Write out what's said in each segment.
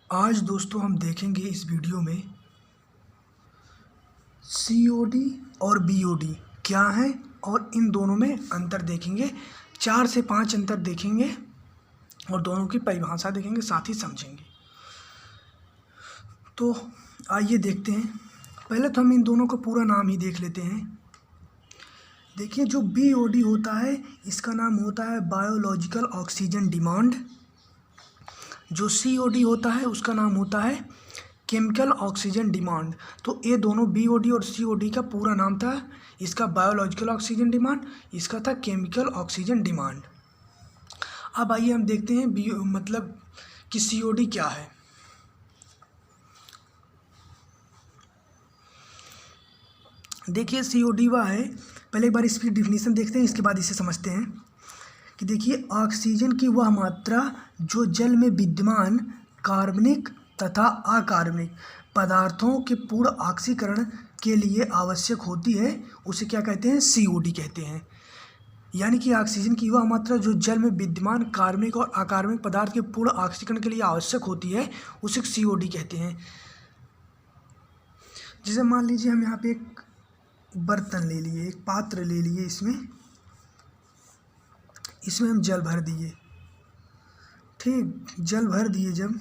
आज दोस्तों हम देखेंगे इस वीडियो में COD और BOD क्या है और इन दोनों में अंतर देखेंगे। 4 से 5 अंतर देखेंगे और दोनों की परिभाषा देखेंगे, साथ ही समझेंगे। तो आइए देखते हैं। पहले तो हम इन दोनों का पूरा नाम ही देख लेते हैं। देखिए, जो BOD होता है इसका नाम होता है बायोलॉजिकल ऑक्सीजन डिमांड। जो COD होता है उसका नाम होता है केमिकल ऑक्सीजन डिमांड। तो ये दोनों BOD और COD का पूरा नाम था। इसका बायोलॉजिकल ऑक्सीजन डिमांड, इसका था केमिकल ऑक्सीजन डिमांड। अब आइए हम देखते हैं मतलब कि COD क्या है। देखिए, COD वह है, पहले एक बार इसकी डिफिनीशन देखते हैं, इसके बाद इसे समझते हैं कि देखिए, ऑक्सीजन की वह मात्रा जो जल में विद्यमान कार्बनिक तथा अकार्बनिक पदार्थों के पूर्ण ऑक्सीकरण के लिए आवश्यक होती है, उसे क्या कहते हैं? COD कहते हैं। यानी कि ऑक्सीजन की वह मात्रा जो जल में विद्यमान कार्बनिक और अकार्बनिक पदार्थ के पूर्ण ऑक्सीकरण के लिए आवश्यक होती है, उसे COD कहते हैं। जैसे मान लीजिए हम यहाँ पे एक बर्तन ले लिए, एक पात्र ले लिए, इसमें हम जल भर दिए। ठीक, जल भर दिए जब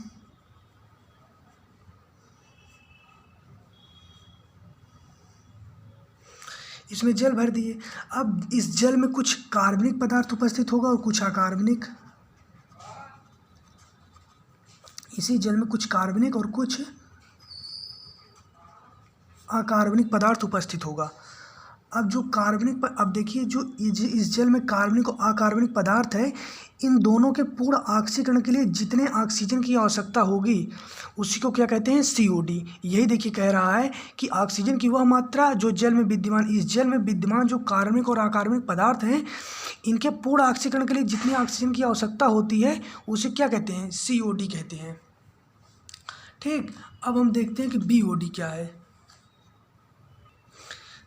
इसमें जल भर दिए, अब इस जल में कुछ कार्बनिक पदार्थ उपस्थित होगा और कुछ अकार्बनिक। इसी जल में कुछ कार्बनिक और कुछ अकार्बनिक पदार्थ उपस्थित होगा। अब जो कार्बनिक अब देखिए, जो इस जल में कार्बनिक और अकार्बनिक पदार्थ है, इन दोनों के पूर्ण ऑक्सीकरण के लिए जितने ऑक्सीजन की आवश्यकता होगी उसी को क्या कहते हैं? COD। यही देखिए कह रहा है कि ऑक्सीजन की वह मात्रा जो जल में विद्यमान, इस जल में विद्यमान जो कार्बनिक और अकार्बनिक पदार्थ हैं, इनके पूर्ण ऑक्सीकरण के लिए जितनी ऑक्सीजन की आवश्यकता होती है उसे क्या कहते हैं? COD कहते हैं। ठीक, अब हम देखते हैं कि BOD क्या है।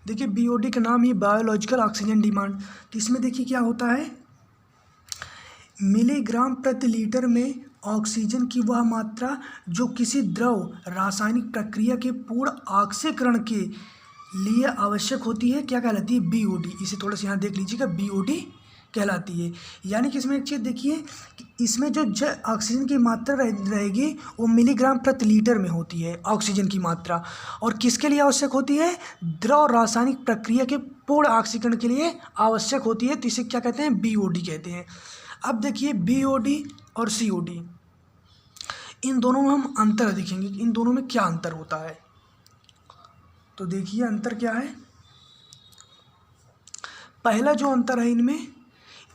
देखिए, BOD का नाम ही बायोलॉजिकल ऑक्सीजन डिमांड। तो इसमें देखिए क्या होता है, मिलीग्राम प्रति लीटर में ऑक्सीजन की वह मात्रा जो किसी द्रव रासायनिक प्रक्रिया के पूर्ण ऑक्सीकरण के लिए आवश्यक होती है, क्या कहलाती है? BOD। इसे थोड़ा सा यहाँ देख लीजिएगा, BOD कहलाती है। यानी कि इसमें एक चीज़ देखिए कि इसमें जो ऑक्सीजन की मात्रा रहेगी वो मिलीग्राम प्रति लीटर में होती है ऑक्सीजन की मात्रा, और किसके लिए आवश्यक होती है? द्रव रासायनिक प्रक्रिया के पूर्ण ऑक्सीकरण के लिए आवश्यक होती है। तो इसे क्या कहते हैं? BOD कहते हैं। अब देखिए, BOD और COD, इन दोनों में हम अंतर देखेंगे, इन दोनों में क्या अंतर होता है। तो देखिए अंतर क्या है। पहला जो अंतर है इनमें,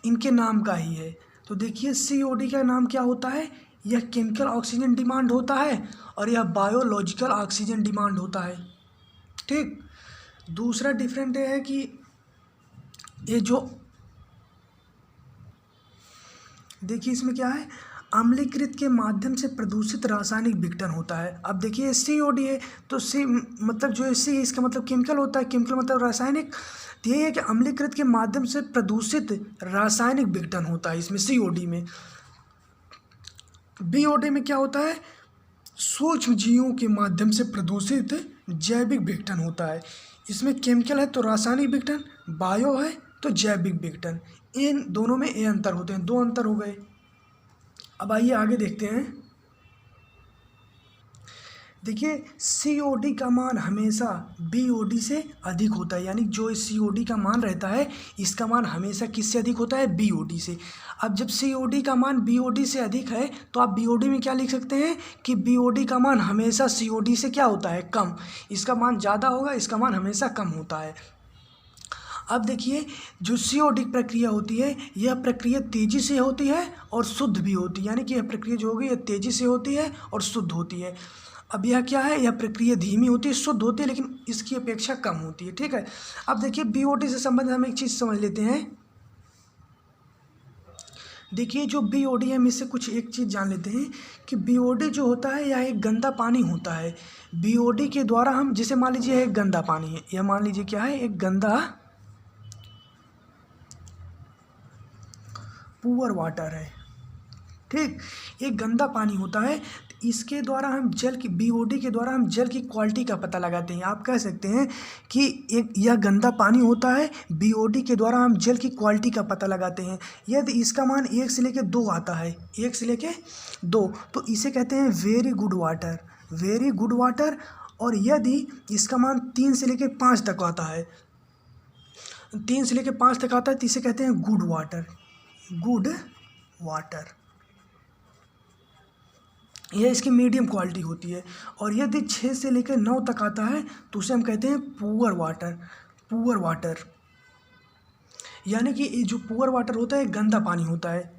इनके नाम का ही है। तो देखिए, COD का नाम क्या होता है? यह केमिकल ऑक्सीजन डिमांड होता है और यह बायोलॉजिकल ऑक्सीजन डिमांड होता है। ठीक, दूसरा डिफरेंट है कि ये जो देखिए इसमें क्या है, अम्लीकृत के माध्यम से प्रदूषित रासायनिक विघटन होता है। अब देखिए COD है तो C मतलब जो C है इसका मतलब केमिकल होता है, केमिकल मतलब रासायनिक। तो यही है कि अम्लीकृत के माध्यम से प्रदूषित रासायनिक विघटन होता है इसमें COD में। BOD में क्या होता है? सूक्ष्म जीवों के माध्यम से प्रदूषित जैविक विघटन होता है। इसमें केमिकल है तो रासायनिक विघटन, बायो है तो जैविक विघटन। इन दोनों में ये अंतर होते हैं, दो अंतर हो गए। अब आइए आगे देखते हैं। देखिए, COD का मान हमेशा BOD से अधिक होता है। यानी जो COD का मान रहता है इसका मान हमेशा किससे अधिक होता है? BOD से। अब जब COD का मान BOD से अधिक है तो आप BOD में क्या लिख सकते हैं कि BOD का मान हमेशा COD से क्या होता है? कम। इसका मान ज़्यादा होगा, इसका मान हमेशा कम होता है। अब देखिए, जो COD प्रक्रिया होती है यह प्रक्रिया तेज़ी से होती है और शुद्ध भी होती है। यानी कि यह प्रक्रिया जो होगी यह तेज़ी से होती है और शुद्ध होती है। अब यह क्या है, यह प्रक्रिया धीमी होती है, शुद्ध होती है, लेकिन इसकी अपेक्षा कम होती है। ठीक है, अब देखिए BOD से संबंधित हम एक चीज़ समझ लेते हैं। देखिए, जो BOD है हम इससे कुछ एक चीज़ जान लेते हैं कि BOD जो होता है यह एक गंदा पानी होता है। BOD के द्वारा हम, जैसे मान लीजिए एक गंदा पानी है, यह मान लीजिए क्या है, एक गंदा पुअर वाटर है। ठीक। एक गंदा पानी होता है, इसके द्वारा हम जल की BOD के द्वारा हम जल की क्वालिटी का पता लगाते हैं। आप कह सकते हैं कि एक यह गंदा पानी होता है, BOD के द्वारा हम जल की क्वालिटी का पता लगाते हैं। यदि इसका मान 1 से लेकर 2 आता है, 1 से लेकर 2, तो इसे कहते हैं very good water, very good water. और यदि इसका मान 3 से लेकर 5 तक आता है, 3 से लेकर 5 तक आता है, तो इसे कहते हैं गुड वाटर, गुड वाटर। यह इसकी मीडियम क्वालिटी होती है। और यदि 6 से लेकर 9 तक आता है तो उसे हम कहते हैं पुअर वाटर, पुअर वाटर। यानी कि ये जो पुअर वाटर होता है गंदा पानी होता है।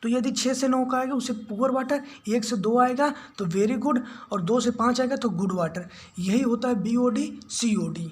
तो यदि 6 से 9 का आएगा उसे पुअर वाटर, 1 से 2 आएगा तो वेरी गुड, और 2 से 5 आएगा तो गुड वाटर। यही होता है BOD COD।